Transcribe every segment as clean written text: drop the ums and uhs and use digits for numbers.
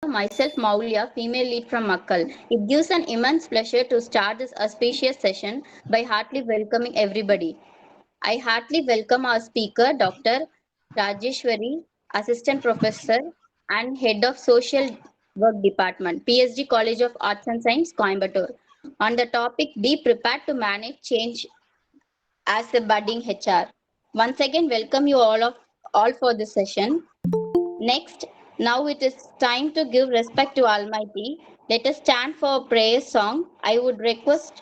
myself Maulya, female lead from Makkal. It gives an immense pleasure to start this auspicious session by heartily welcoming everybody. I heartily welcome our speaker, Dr. Rajeswari, Assistant Professor and Head of Social Work Department, PSD College of Arts and Science, Coimbatore, on the topic Be Prepared to Manage Change as a Budding HR. Once again, welcome you all for this session. Next, now it is time to give respect to Almighty. Let us stand for a prayer song. I would request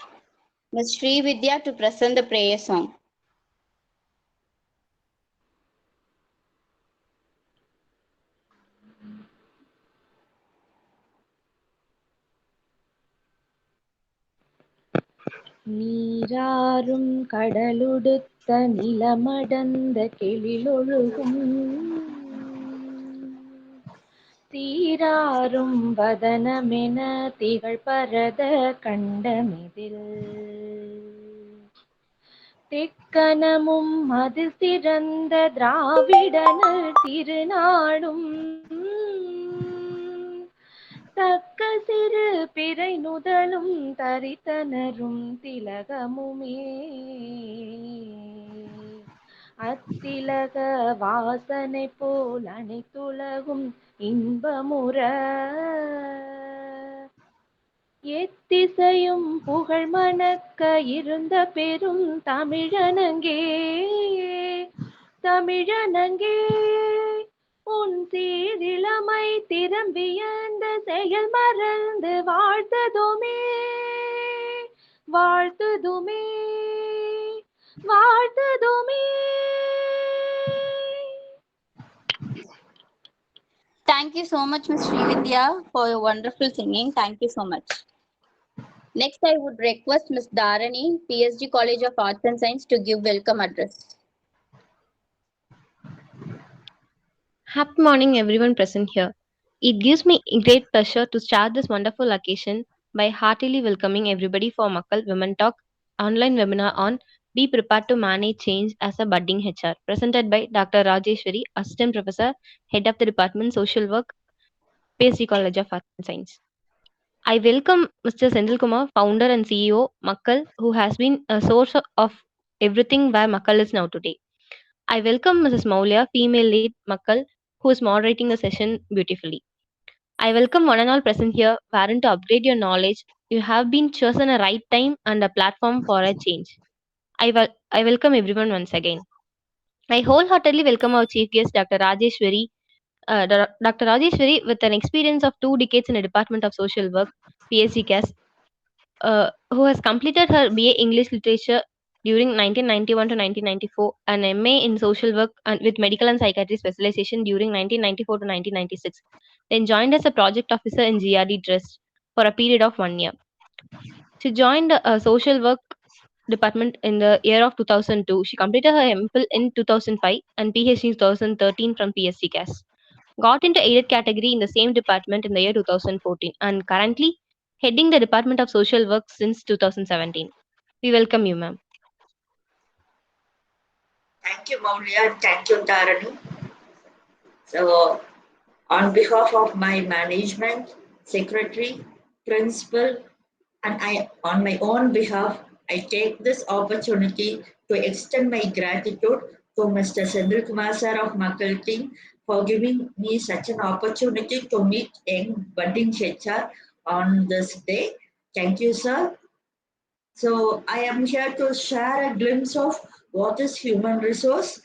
Ms. Sri Vidya to present the prayer song. நீராறும் கடலுடுத்த நிலமடந்த கெழிலொழுகும் தீராறும் வதனமென திகழ் பரத கண்டமிதில் தெக்கணமும் அதில் சிறந்த திராவிடனல் திருநாடும் தக்க சிறு பிறை நுதலும் தரித்தனரும் திலகமுமே அத்திலக வாசனை போல் அனைத்துலகும் இன்பமுற எத்திசையும் புகழ் மணக்க இருந்த பெரும் தமிழனங்கே உன் சீரிளமை திறம்பியந்த செயல் மறந்து வாழ்த்துதுமே Thank you so much, Ms. Sri Vidya, for your wonderful singing. Thank you so much. Next, I would request Ms. Dharani, PSG College of Arts and Science, to give welcome address. Happy morning, everyone present here. It gives me great pleasure to start this wonderful occasion by heartily welcoming everybody for Makkal Women Talk online webinar on Be Prepared to Manage Change as a Budding HR, presented by Dr. Rajeswari, Assistant Professor, Head of the Department Social Work, PSG College of Arts and Science. I welcome Mr. Senthil Kumar, founder and CEO, Makkal, who has been a source of everything where Makkal is now today. I welcome Mrs. Maulya, female lead Makkal, who is moderating the session beautifully. I welcome one and all present here, wherein to upgrade your knowledge. You have been chosen a right time and a platform for a change. I welcome everyone once again. I wholeheartedly welcome our chief guest, Dr. Rajeswari. Dr. Rajeswari, with an experience of 2 decades in the Department of Social Work, PSC CAS, who has completed her BA English Literature during 1991 to 1994 and MA in Social Work and with Medical and Psychiatry specialization during 1994 to 1996. Then joined as a project officer in GRD Trust for a period of 1 year. She joined a social work department in the year of 2002. She completed her MPhil in 2005 and PhD in 2013 from PSC CAS. Got into aided category in the same department in the year 2014 and currently heading the Department of Social Work since 2017. We welcome you, ma'am. Thank you, Maulya. Thank you, Dharani. So, on behalf of my management, secretary, principal, and on my own behalf, I take this opportunity to extend my gratitude to Mr. Senthil Kumar sir of Makkal team for giving me such an opportunity to meet young budding HR on this day. Thank you, sir. So I am here to share a glimpse of what is human resource,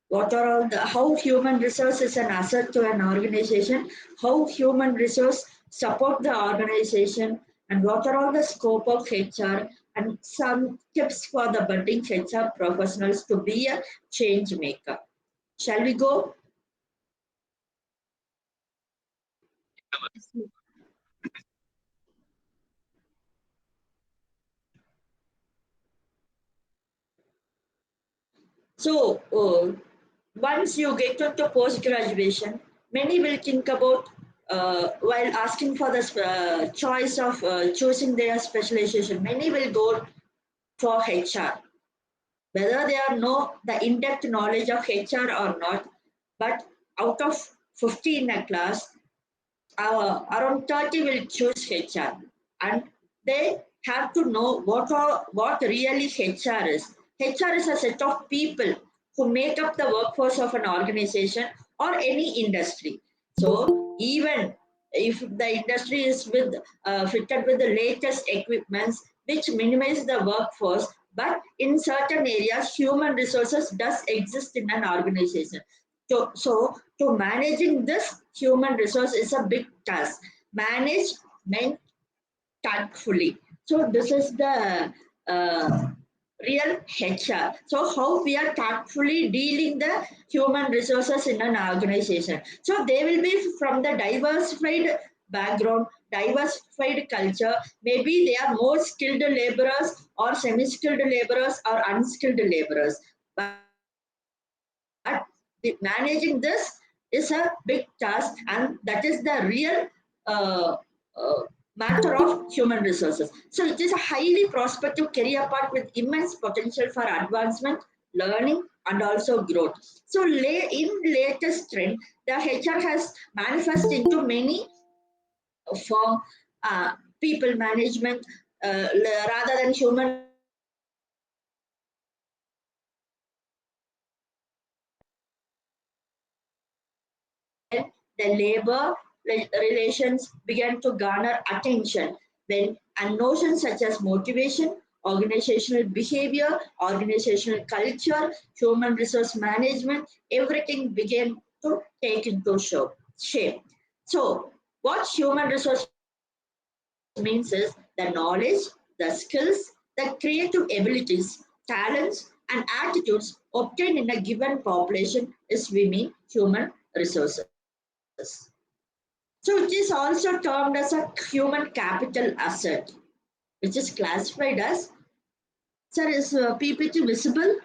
what are all the how human resource is an asset to an organization, how human resource support the organization, and what are all the scope of HR, and some tips for the budding HR professionals to be a change maker. Shall we go? So once you get into post-graduation, many will think about while asking for the choice of choosing their specialization, many will go for HR. Whether they are know the in-depth knowledge of HR or not, but out of 50 in a class, around 30 will choose HR, and they have to know what really HR is. HR is a set of people who make up the workforce of an organization or any industry. So even if the industry is fitted with the latest equipments which minimize the workforce, but in certain areas human resources does exist in an organization. So managing this human resource is a big task. Management tactfully. So this is the uh, real HR. So how we are tactfully dealing the human resources in an organization. So they will be from the diversified background, diversified culture. Maybe they are more skilled laborers or semi-skilled laborers or unskilled laborers. But managing this is a big task, and that is the real uh, uh, matter of human resources. So it is a highly prospective career path with immense potential for advancement, learning, and also growth. So in latest trend, the HR has manifested into many form, people management, rather than human resource management. Then the labor relations began to garner attention when and notions such as motivation, organizational behavior, organizational culture, human resource management, everything began to take into shape. So, what human resource means is the knowledge, the skills, the creative abilities, talents, and attitudes obtained in a given population is we mean human resources. So it is also termed as a human capital asset, which is classified as, sir, is PPT visible?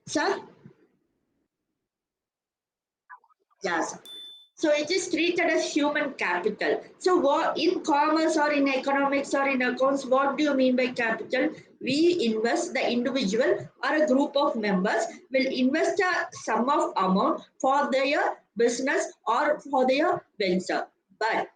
Sir? Yes. So it is treated as human capital. So what in commerce or in economics or in accounts, what do you mean by capital? We invest, the individual or a group of members will invest a sum of amount for their business or for their venture. But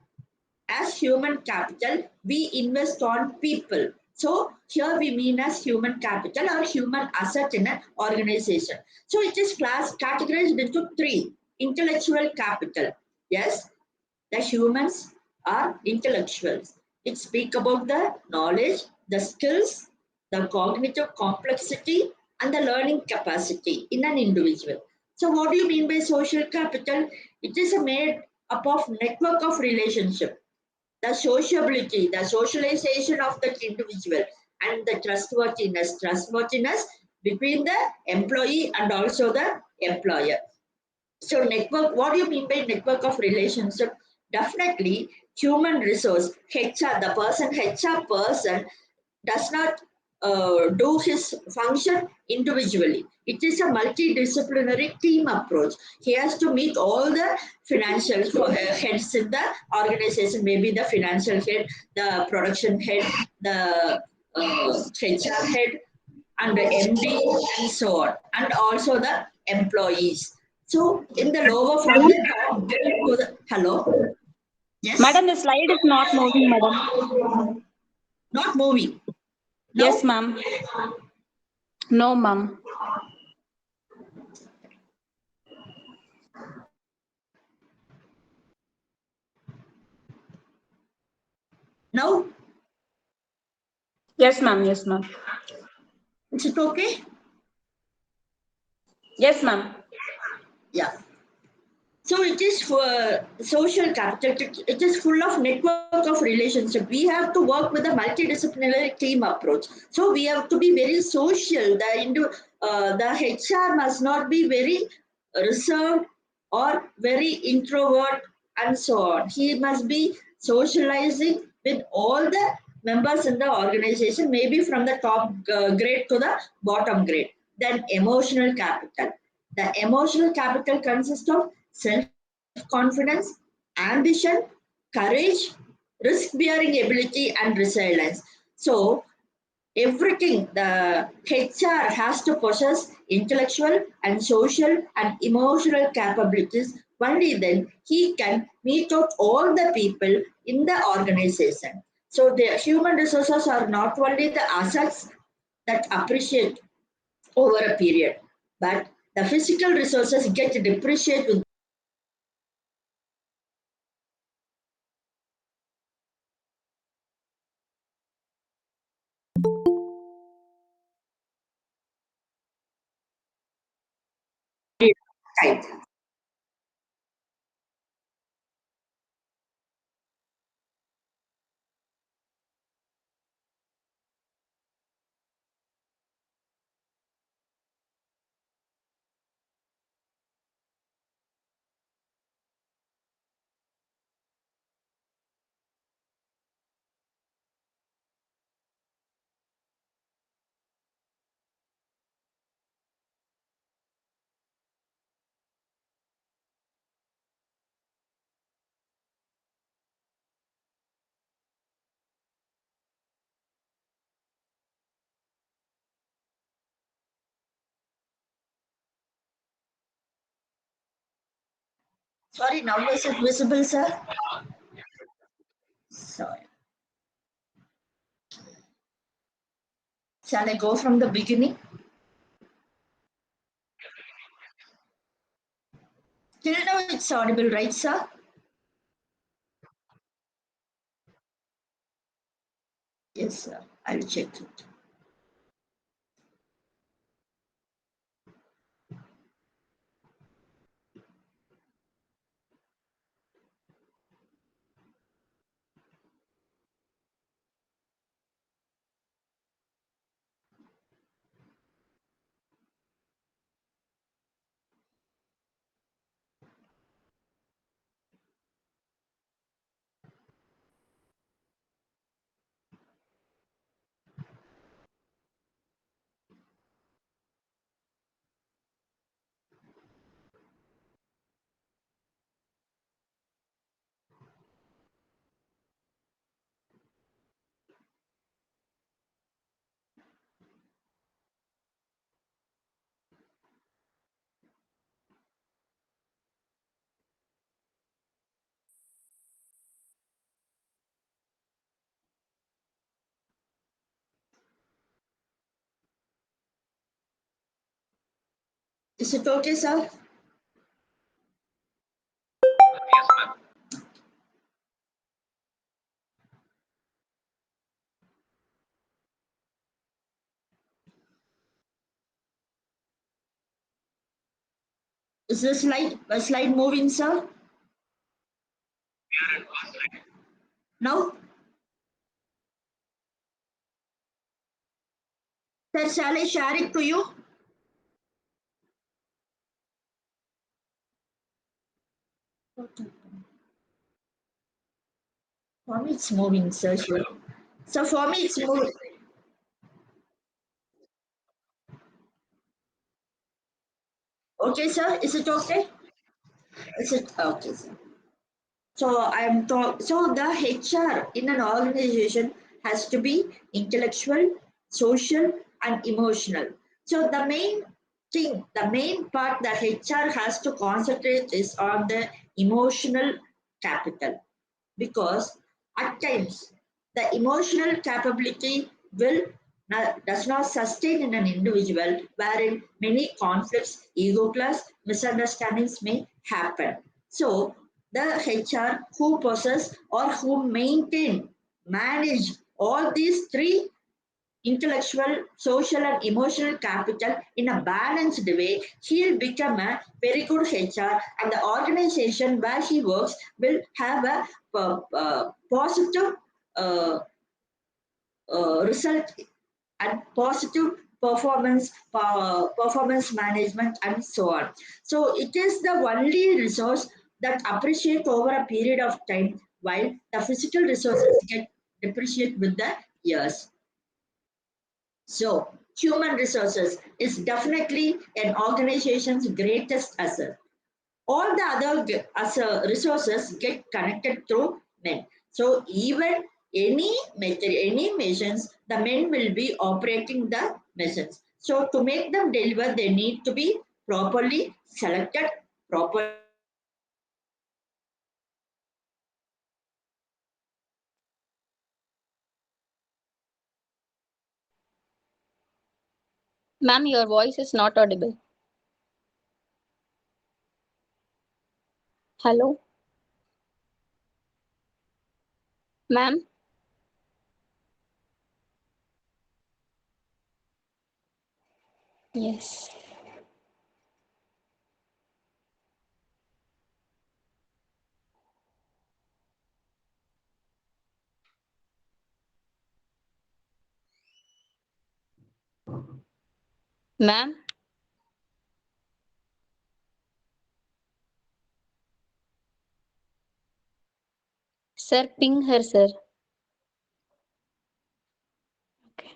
as human capital, we invest on people. So here we mean as human capital or human asset in an organization. So it is categorized into three. Intellectual capital. Yes, the humans are intellectuals. It speak about the knowledge, the skills, the cognitive complexity, and the learning capacity in an individual. So what do you mean by social capital? It is a made up of network of relationship, the sociability, the socialization of the individual, and the trustworthiness between the employee and also the employer. So network, what do you mean by network of relationship? Definitely human resource, HR, the person, HR person does not do his function individually. It is a multidisciplinary team approach. He has to meet all the financial heads in the organization, maybe the financial head, the production head, the HR head, and the MD, and so on, and also the employees. So in the lower from Madam, the top grade to the hello, yes, madam, the slide is not moving, madam. not moving. Yes, No, ma'am. No, ma'am. now Yes, ma'am. Yes, ma'am. is it okay? Yes, ma'am. Yeah. So it is for social capital. It is full of network of relationship. We have to work with a multidisciplinary team approach. So we have to be very social. The HR must not be very reserved or very introvert and so on. He must be socializing with all the members in the organization, maybe from the top grade to the bottom grade. Then emotional capital. The emotional capital consists of self-confidence, ambition, courage, risk-bearing ability, and resilience. So everything. The HR has to possess intellectual and social and emotional capabilities. Only then he can meet out all the people in the organization. So the human resources are not only the assets that appreciate over a period, but the physical resources get depreciated with time. Sorry, now is it visible, sir? Sorry. Shall I go from the beginning? Till now it's audible, right, sir? Yes, sir. I'll check it. Is it okay, sir? Is the slide moving, sir? No? Sir, shall I share it to you? For me, it's moving, sir. Sure. So for me, it's moving. Okay, sir. Is it okay? Is it okay, sir? So the HR in an organization has to be intellectual, social, and emotional. So the main part that HR has to concentrate is on the emotional capital, because at times the emotional capability does not sustain in an individual, wherein many conflicts, ego class, misunderstandings may happen. So the HR who possess or who maintain, manage all these three, intellectual, social, and emotional capital in a balanced way, he'll become a very good HR, and the organization where he works will have a positive uh, result and positive performance management, and so on. So it is the only resource that appreciate over a period of time, while the physical resources get depreciate with the years. So, human resources is definitely an organization's greatest asset. All the other resources get connected through men. So, even any machines, the men will be operating the machines. So to make them deliver, they need to be properly selected, properly Ma'am, your voice is not audible. Hello? Ma'am? Yes. Ma'am? Sir, ping her, sir. Okay.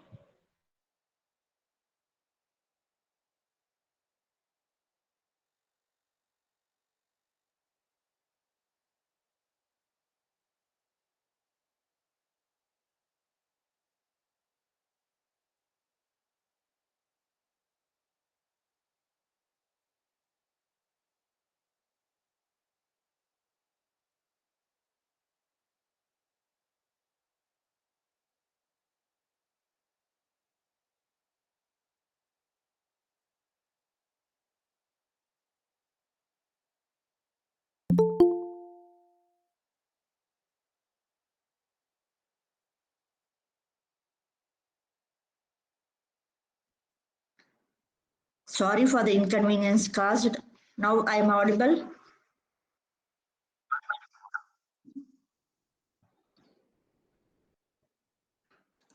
sorry for the inconvenience caused. Now I am audible.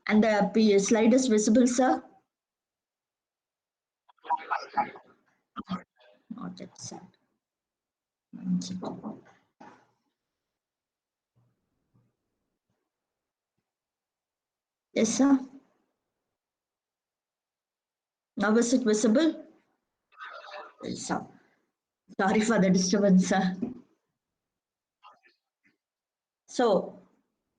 And the slide is visible, sir? Not yet, sir. Yes, sir. Now is it visible? Yes, sir. Sorry for the disturbance, sir. So,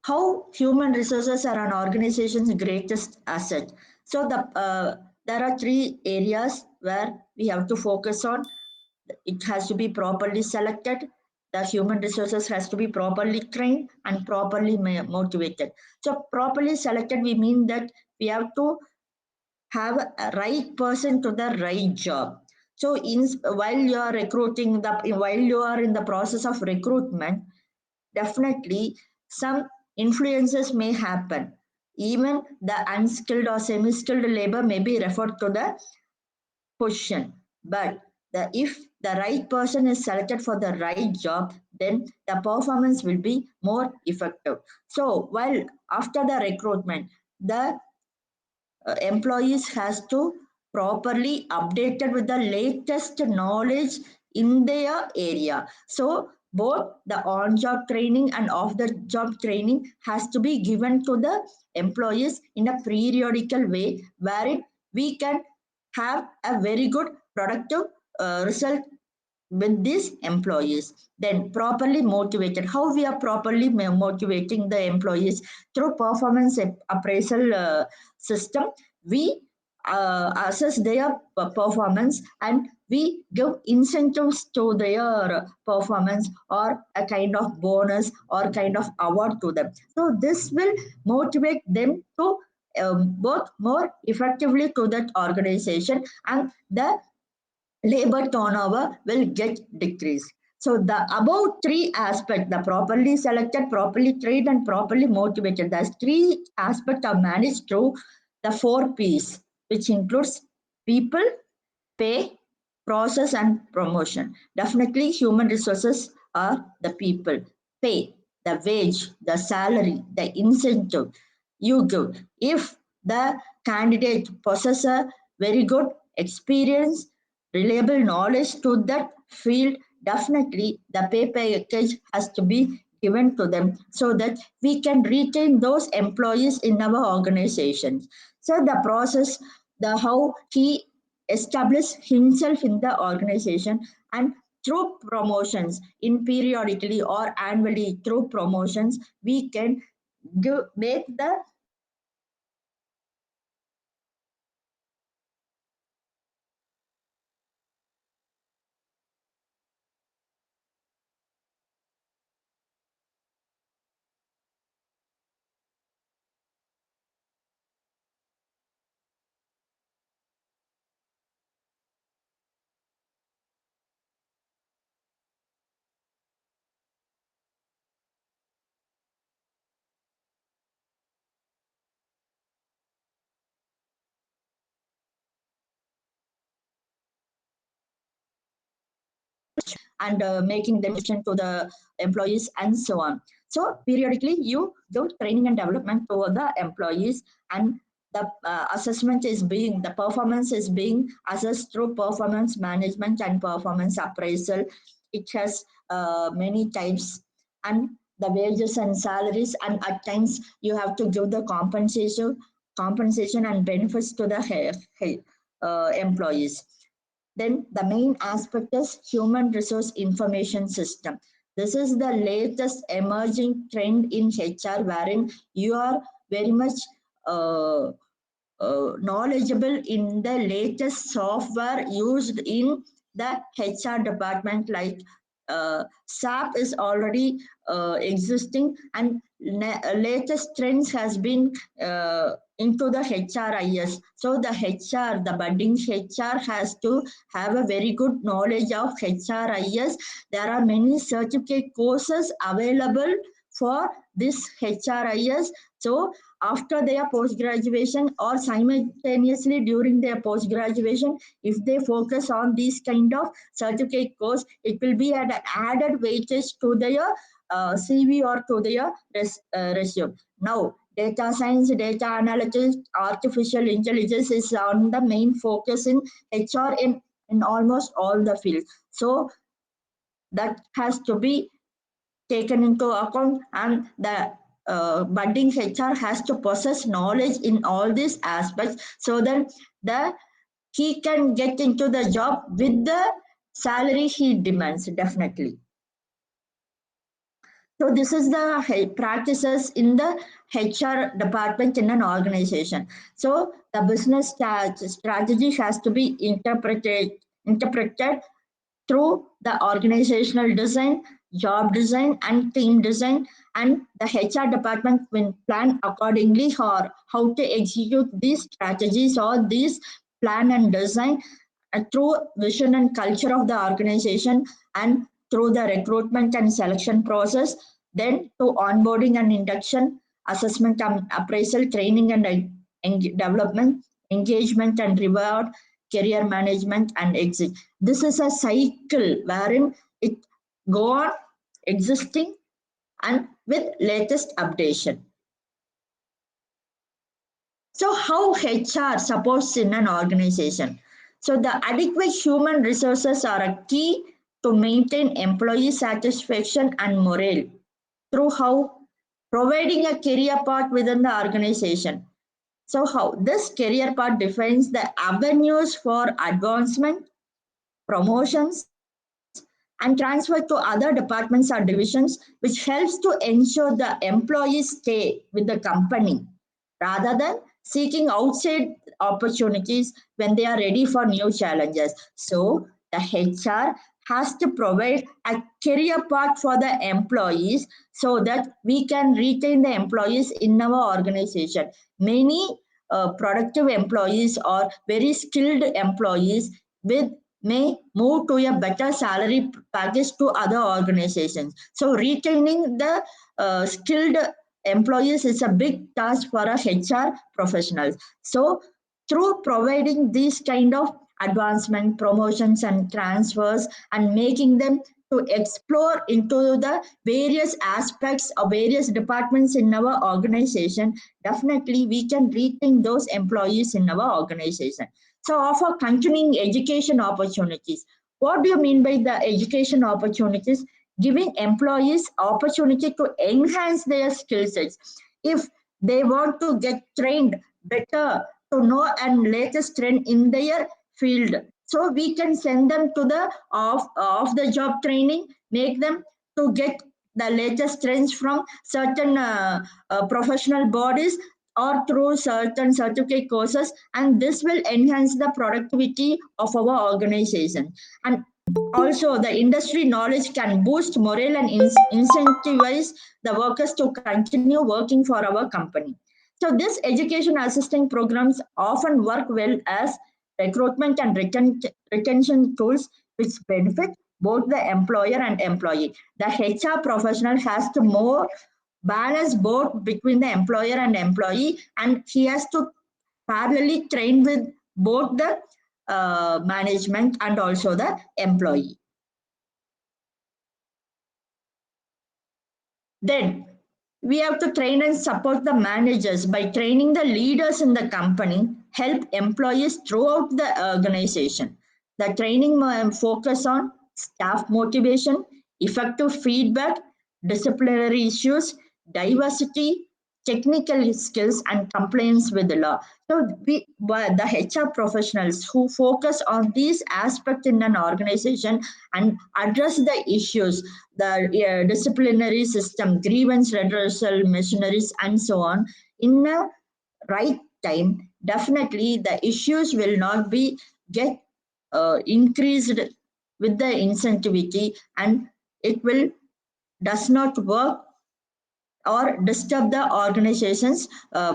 how human resources are an organization's greatest asset. So, there are three areas where we have to focus on. It has to be properly selected. The human resources has to be properly trained and properly motivated. So, properly selected, we mean that we have to have a right person to the right job. So, while you are recruiting, while you are in the process of recruitment, definitely some influences may happen. Even the unskilled or semi-skilled labor may be referred to the position. But if the right person is selected for the right job, then the performance will be more effective. So while after the recruitment, the employees has to properly updated with the latest knowledge in their area. So both the on-job training and off-the-job training has to be given to the employees in a periodical way, wherein we can have a very good productive result with these employees. Then properly motivated, how we are properly motivating the employees through performance appraisal system. We assess their performance and we give incentives to their performance or a kind of bonus or kind of award to them. So this will motivate them to work more effectively to that organization, and the labor turnover will get decreased. So the above three aspects, the properly selected, properly trained, and properly motivated, those three aspects are managed through the four P's, which includes people, pay, process, and promotion. Definitely, human resources are the people. Pay, the wage, the salary, the incentive you give. If the candidate possesses a very good experience, reliable knowledge to that field, definitely the pay package has to be given to them so that we can retain those employees in our organizations. So the process, the how he establish himself in the organization, and through promotions in periodically or annually through promotions we can make the and making them to the employees and so on. So periodically you do training and development to the employees, and the assessment is being, the performance is being assessed through performance management and performance appraisal. It has many types, and the wages and salaries, and at times you have to give the compensation and benefits to the employees. Then the main aspect is human resource information system. This is the latest emerging trend in HR, wherein you are very much uh, knowledgeable in the latest software used in the HR department, like SAP is already existing, and latest trends has been into the HRIS. So the HR, the budding HR has to have a very good knowledge of HRIS. There are many certificate courses available for this HRIS. So after their post graduation or simultaneously during their post graduation, if they focus on this kind of certificate course, it will be an added weightage to their CV or to their resume. Now data science, data analytics, artificial intelligence is on the main focus in HR in almost all the fields. So that has to be taken into account, and the budding HR has to possess knowledge in all these aspects, so that the he can get into the job with the salary he demands, definitely. So this is the practices in the HR department in an organization. So the business strategy has to be interpreted through the organizational design, job design, and team design, and the HR department will plan accordingly or how to execute these strategies or these plan and design through vision and culture of the organization, and through the recruitment and selection process, then to onboarding and induction, assessment and appraisal, training and development, engagement and reward, career management and exit. This is a cycle wherein it go on existing and with latest updation. So how HR supports in an organization? So the adequate human resources are a key to maintain employee satisfaction and morale through how providing a career path within the organization. So how this career path defines the avenues for advancement, promotions, and transfer to other departments or divisions, which helps to ensure the employees stay with the company rather than seeking outside opportunities when they are ready for new challenges. So the HR has to provide a career path for the employees so that we can retain the employees in our organization. Many productive employees or very skilled employees with may move to a better salary package to other organizations. So retaining the skilled employees is a big task for a HR professionals. So through providing these kind of advancement, promotions and transfers, and making them to explore into the various aspects of various departments in our organization, definitely we can retain those employees in our organization. So offer continuing education opportunities. What do you mean by the education opportunities? Giving employees opportunity to enhance their skill sets. If they want to get trained better to know and latest trend in their field, so we can send them to the off the job training, make them to get the latest trends from certain professional bodies or through certain certificate courses, and this will enhance the productivity of our organization. And also, the industry knowledge can boost morale and incentivize the workers to continue working for our company. So, this education assisting programs often work well as recruitment and retention tools, which benefit both the employer and employee. The HR professional has to more balance both between the employer and employee, and he has to parallelly train with both the management and also the employee. Then we have to train and support the managers by training the leaders in the company, help employees throughout the organization. The training focus on staff motivation, effective feedback, disciplinary issues, diversity, technical skills, and compliance with the law. So the HR professionals who focus on these aspects in an organization and address the issues, the disciplinary system, grievance redressal machineries, and so on, in a right time, definitely the issues will not be get increased with the incentivity, and it will does not work or disturb the organization's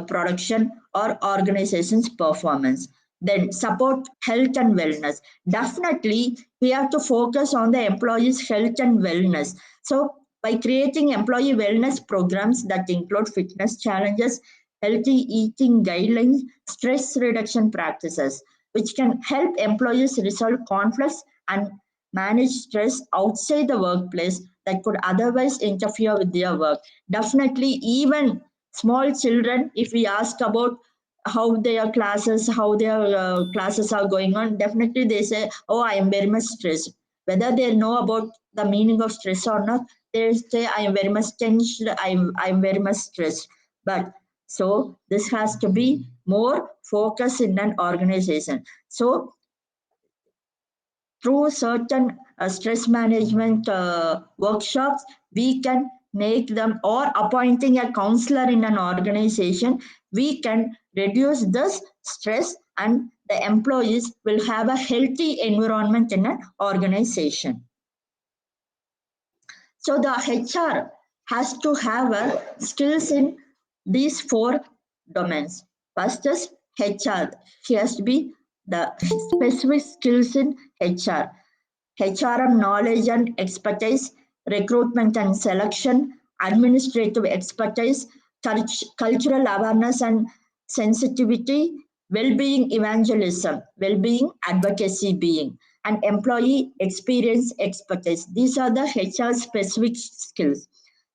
production or organization's performance. Then support health and wellness. Definitely, we have to focus on the employees' health and wellness. So, by creating employee wellness programs that include fitness challenges, healthy eating guidelines, stress reduction practices, which can help employees resolve conflicts and manage stress outside the workplace that could otherwise interfere with their work. Definitely, even small children, if we ask about how their classes are going on, definitely they say, "Oh, I am very much stressed." Whether they know about the meaning of stress or not, they say, "I am very much tensed. I'm very much stressed." But so this has to be more focus in an organization. So through certain stress management workshops, we can make them, or appointing a counselor in an organization, we can reduce this stress, and the employees will have a healthy environment in an organization. So the HR has to have skills in these four domains. First is HR. He has to be the specific skills in HR. HRM knowledge and expertise, recruitment and selection, administrative expertise, cultural awareness and sensitivity, well-being evangelism, well-being advocacy being, and employee experience expertise. These are the HR specific skills.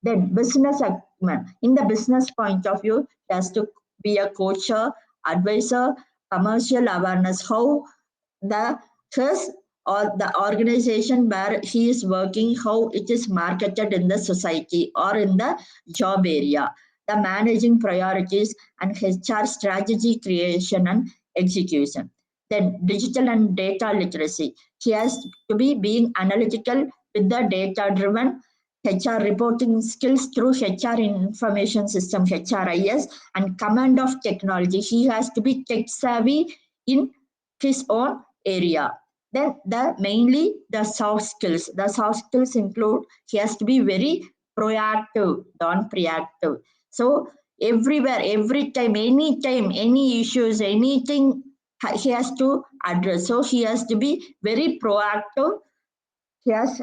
Then business acumen. In the business point of view, he has to be a coach, advisor, commercial awareness, how the his or the organization where he is working, how it is marketed in the society or in the job area, the managing priorities and HR strategy creation and execution. Then digital and data literacy. He has to be being analytical with the data driven HR reporting skills through HR information system, HRIS, and command of technology. He has to be tech savvy in his own area. Then the mainly the soft skills. The soft skills include he has to be very proactive, non reactive. So everywhere, every time, any issues, anything he has to address. So he has to be very proactive. He has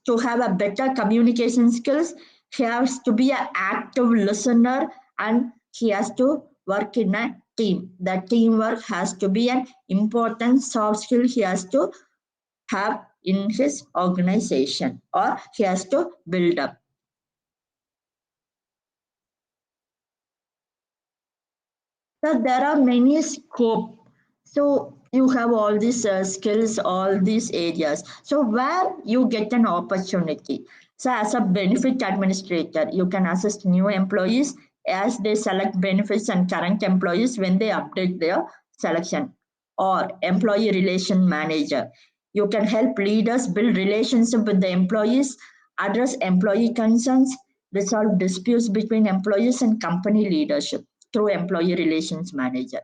to have a better communication skills. He has to be an active listener, and he has to work in a team. The teamwork has to be an important soft skill he has to have in his organization, or he has to build up. So there are many scope. So you have all these skills, all these areas. So where you get an opportunity. So as a benefit administrator, you can assist new employees as they select benefits and current employees when they update their selection. Or employee relation manager. You can help leaders build relationship with the employees address employee concerns, resolve disputes between employees and company leadership through employee relations manager.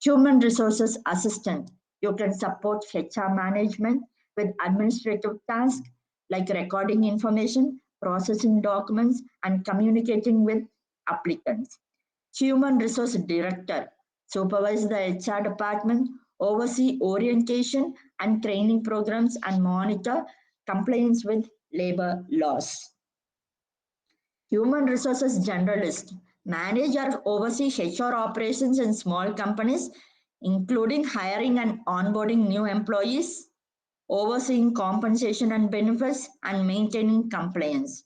Human resources assistant, you can support HR management with administrative tasks like recording information, processing documents, and communicating with applicants. Human resource director, supervise the HR department, oversee orientation and training programs, and monitor compliance with labor laws. Human resources generalist, manage or oversee HR operations in small companies, including hiring and onboarding new employees, overseeing compensation and benefits, and maintaining compliance.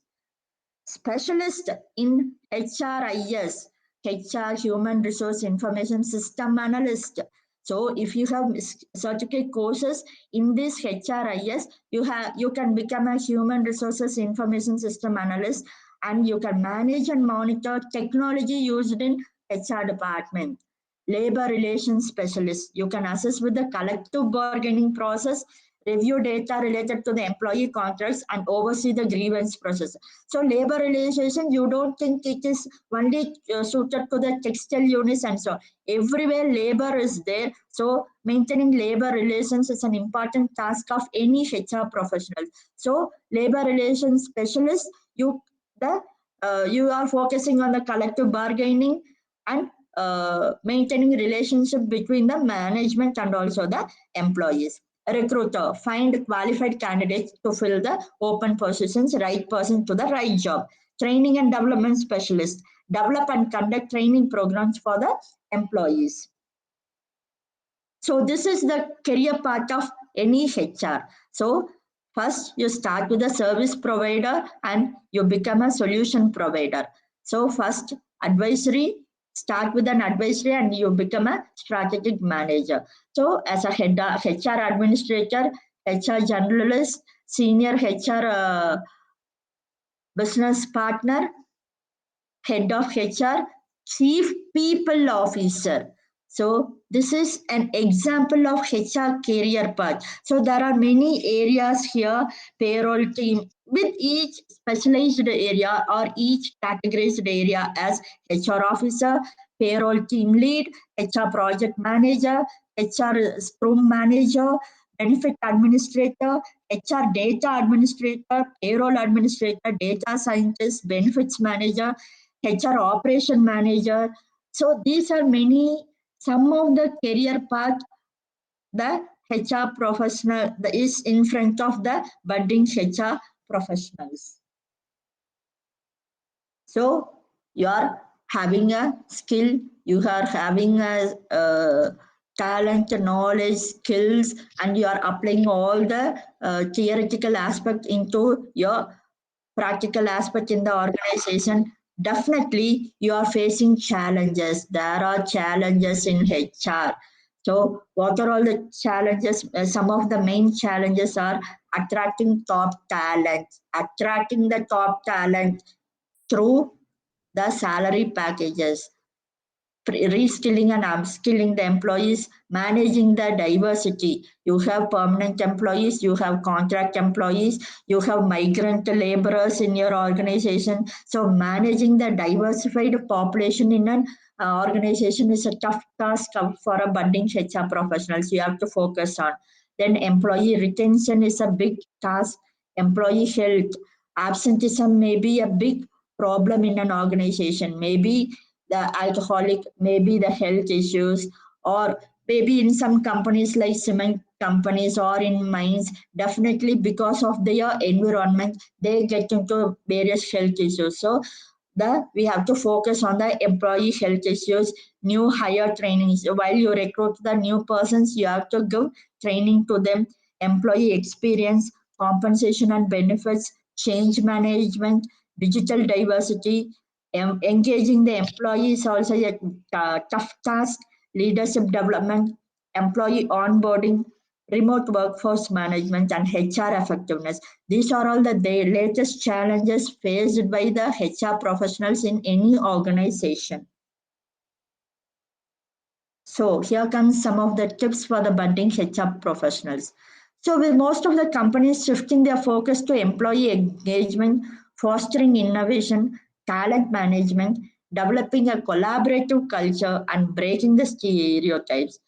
Specialist in HRIS, HR Human Resource Information System Analyst. So if you have certificate courses in this HRIS, you can become a Human Resources Information System Analyst, and you can manage and monitor technology used in HR department. Labor Relations Specialist, you can assist with the collective bargaining process, review data related to the employee contracts, and oversee the grievance process. So labor relations, you don't think it is only suited to the textile units and so everywhere labor is there. So maintaining labor relations is an important task of any HR professional. So labor relations specialist, you are focusing on the collective bargaining and maintaining relationship between the management and also the employees. Recruiter, find qualified candidates to fill the open positions, right person to the right job. Training and development specialist, develop and conduct training programs for the employees. So this is the career part of any HR. So first you start with a service provider and you become a solution provider. So first advisory, start with an advisory and you become a strategic manager. So as a HR administrator, HR generalist, senior HR business partner, head of HR, chief people officer. So this is an example of HR career path. So there are many areas here, payroll team with each specialized area or each categorized area as HR officer, payroll team lead, HR project manager, HR scrum manager, benefit administrator, HR data administrator, payroll administrator, data scientist, benefits manager, HR operation manager. So these are some of the career path the HR professional is in front of the budding HR professionals. So you are having a skill, you are having a talent, knowledge, skills, and you are applying all the theoretical aspect into your practical aspect in the organization. Definitely you are facing challenges. There are challenges in HR. So what are all the challenges? Some of the main challenges are attracting top talent, attracting the top talent through the salary packages, reskilling and upskilling the employees, managing the diversity. You have permanent employees, you have contract employees, you have migrant laborers in your organization. So managing the diversified population in an organization is a tough task for a budding HR professionals. You have to focus on. Then employee retention is a big task. Employee health, absenteeism may be a big problem in an organization. Maybe the alcoholic, maybe the health issues, or maybe in some companies like cement companies or in mines, definitely because of their environment, they get into various health issues. So we have to focus on the employee health issues, new hire trainings. While you recruit the new persons, you have to give training to them, employee experience, compensation and benefits, change management, digital diversity. Engaging the employee is also a tough task, leadership development, employee onboarding, remote workforce management, and HR effectiveness. These are all the latest challenges faced by the HR professionals in any organization. So here comes some of the tips for the budding HR professionals. So with most of the companies shifting their focus to employee engagement, fostering innovation, talent management, developing a collaborative culture, and breaking the stereotypes.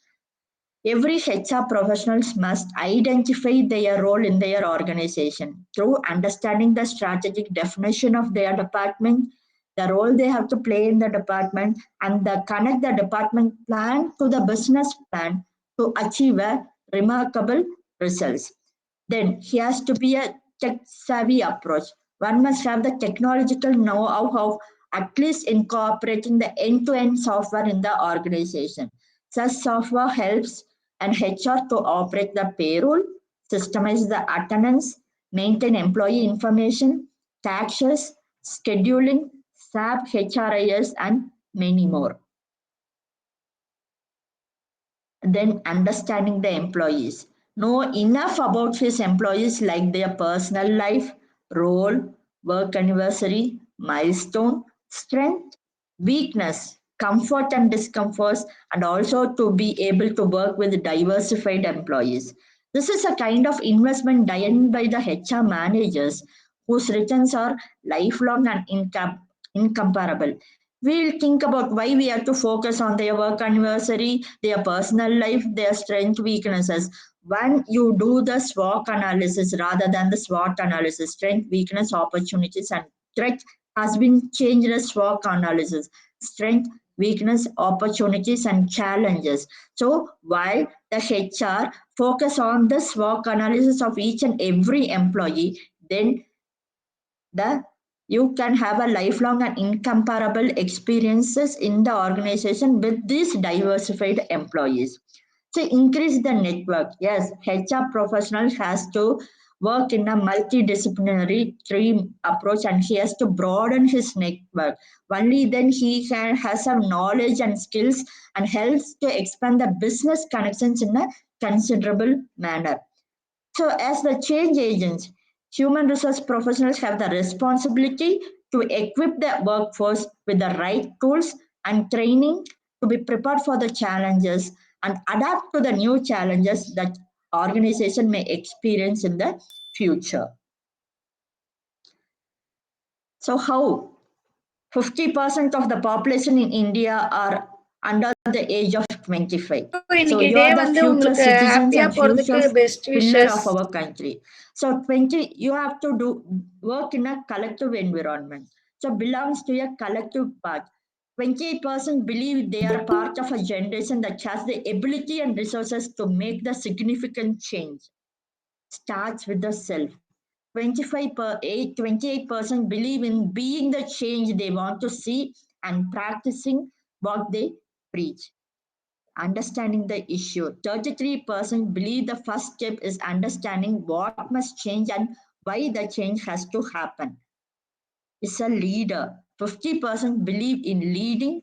Every HR professionals must identify their role in their organization through understanding the strategic definition of their department, the role they have to play in the department, and connect the department plan to the business plan to achieve a remarkable results. Then he has to be a tech savvy approach. One must have the technological know-how of at least incorporating the end-to-end software in the organization. Such software helps an HR to operate the payroll, systemize the attendance, maintain employee information, taxes, scheduling, SAP, HRIS, and many more. Then understanding the employees. Know enough about his employees like their personal life, role, work anniversary, milestone, strength, weakness, comfort and discomforts, and also to be able to work with diversified employees. This is a kind of investment done by the HR managers whose returns are lifelong and incomparable. We'll think about why we have to focus on their work anniversary, their personal life, their strength, weaknesses. When you do the SWOT analysis rather than the SWOT analysis, strength, weakness, opportunities, and threat has been changed as SWOT analysis. Strength, weakness, opportunities, and challenges. So while the HR focus on the SWOT analysis of each and every employee, then the you can have a lifelong and incomparable experiences in the organization with these diversified employees. So increase the network. Yes, HR professional has to work in a multidisciplinary team approach and he has to broaden his network. Only then he has some knowledge and skills and helps to expand the business connections in a considerable manner. So, as the change agents, human resource professionals have the responsibility to equip the workforce with the right tools and training to be prepared for the challenges and adapt to the new challenges that organization may experience in the future. So, how 50% of the population in India are under the age of 25. So So இன்னைக்கு you day are the வந்து future உங்களுக்கு citizens ஹாப்பியா and போறதுக்கு future best pillar wishes. of our country. So 20, you have to do work in a collective environment. So belongs to a collective path. 28% believe they are part of a generation that has the ability and resources to make the significant change. Starts with the self. 28% believe in being the change they want to see and practicing what they preach. Understanding the issue. 33% believe the first step is understanding what must change and why the change has to happen. Is a leader. 50% believe in leading,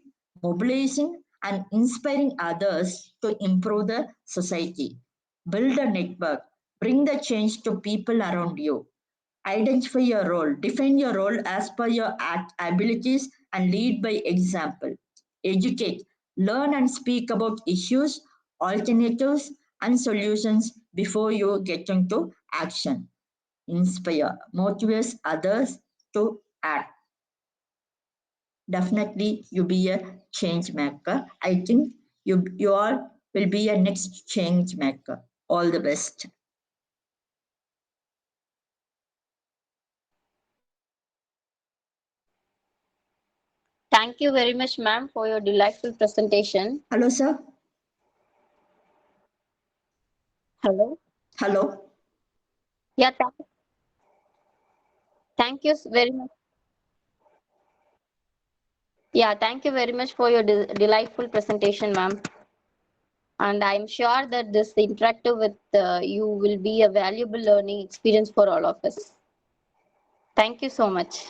mobilizing, and inspiring others to improve the society. Build a network. Bring the change to people around you. Identify your role. Define your role as per your abilities and lead by example. Educate. Learn and speak about issues, alternatives, and solutions before you get into action. Inspire. Motivates others to act. Definitely, you be a change maker. I think you all will be a next change maker. All the best. Thank you very much, ma'am, for your delightful presentation. Hello, sir. Hello. Hello. Yeah, thank you very much. Yeah, thank you very much for your delightful presentation, ma'am. And I'm sure that this interactive with you will be a valuable learning experience for all of us. Thank you so much.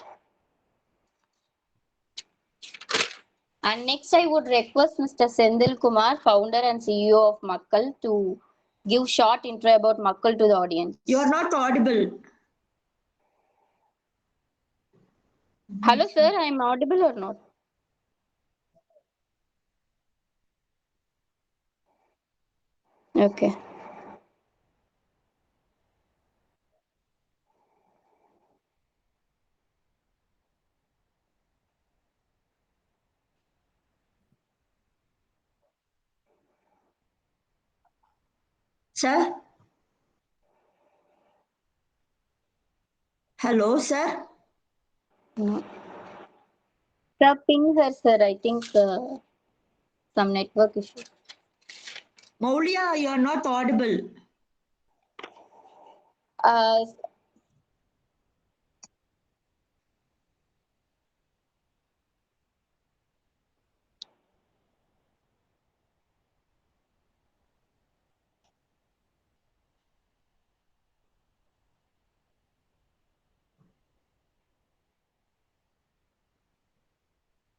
And next, I would request Mr. Sendil Kumar, founder and CEO of Makkal, to give short intro about Makkal to the audience. You are not audible. Hello, sir. I'm audible or not? Okay. Sir? Hello, sir? No. Sir, ping her, sir. I think some network issue. Maulia, you are not audible. Uh,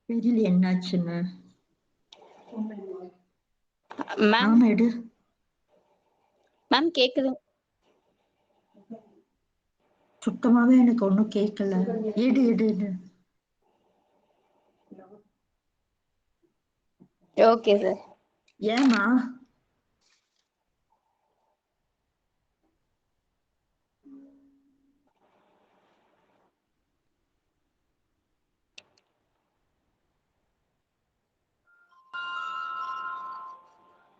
தெரியல என்னாச்சுன்னு. ma'am, ஆமா எடு. ma'am கேக்குது. சுத்தமாவே எனக்கு ஒண்ணும் கேட்கல. எடு எடு எடு. Okay, sir. ஏமா